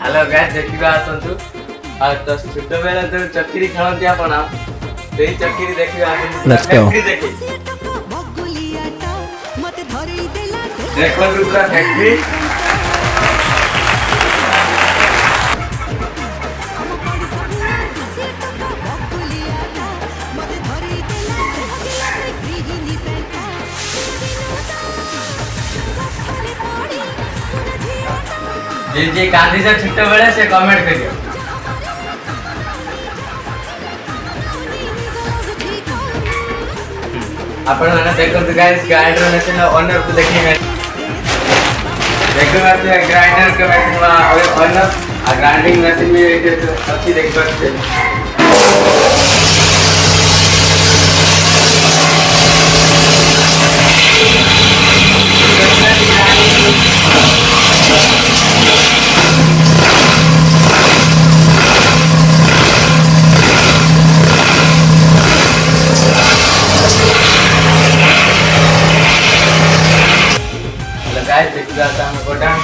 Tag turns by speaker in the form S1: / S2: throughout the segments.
S1: Hello guys देखिबा आसंतु आ तो छोट बेला जो चक्री खेलती आपण सेही चक्री देखिबा आसंतु
S2: Let's go.
S1: फैक्ट्री देखि देखो पूरा फैक्ट्री जे गांधी से छोट बेला से कमेंट करियो आपण माने देखो गाइस ग्राइंडर मशीन ओनर को देखिए देखो आप ग्राइंडर के मशीन वा ओनर आ ग्राइंडिंग मशीन भी अच्छी देख सकते गाइस देखिबा त हम गोडाउन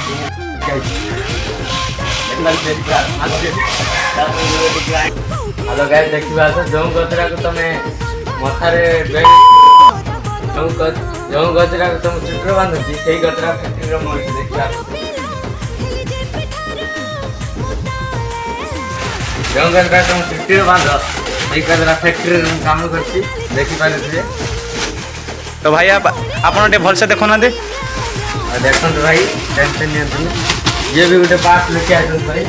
S1: हेलो गाइस देखिबा त जो गजरा को तमे मथारे जो गजरा को तुम चित्र बांधती सेही गजरा फैक्ट्री रो मोइ देखिबा जो गजरा तुम चित्र रो बांध सेही गजरा फैक्ट्री रो काम करती देखि पाले
S3: तो भाई आपण टे भल से देखो ना दे
S1: देखो भाई टेंशन नहीं ये भी गोटे पार्ट लेके आए भाई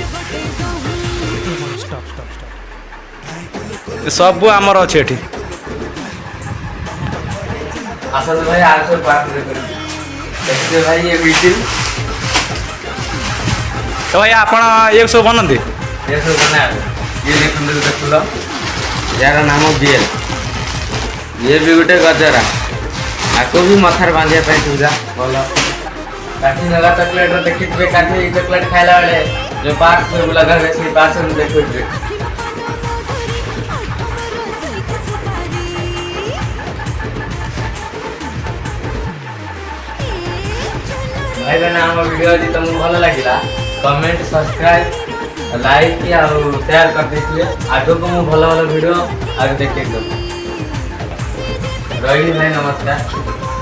S3: सब आमर अच्छे एठी
S1: आसल भाई आसो पार्ट लेकर देखते भाई ये मीटिंग
S3: तो भाई आपण एक सब बनंती
S1: ये सब बना ये देखो लो यार नाम बियल ये भी गोटे गजरा आको भी मथार बांधिया पे सुविधा बोलो काठी लगा चॉकलेट देखिए काठी चॉकलेट खाइला वाले जो पार्क में लगा है से पास में देखो भाई बहन हम वीडियो यदि तुमको भल लगिला कमेंट सब्सक्राइब लाइक और शेयर कर दीजिए आगे को मैं भल भल वीडियो आगे देखिए रही भाई नमस्कार।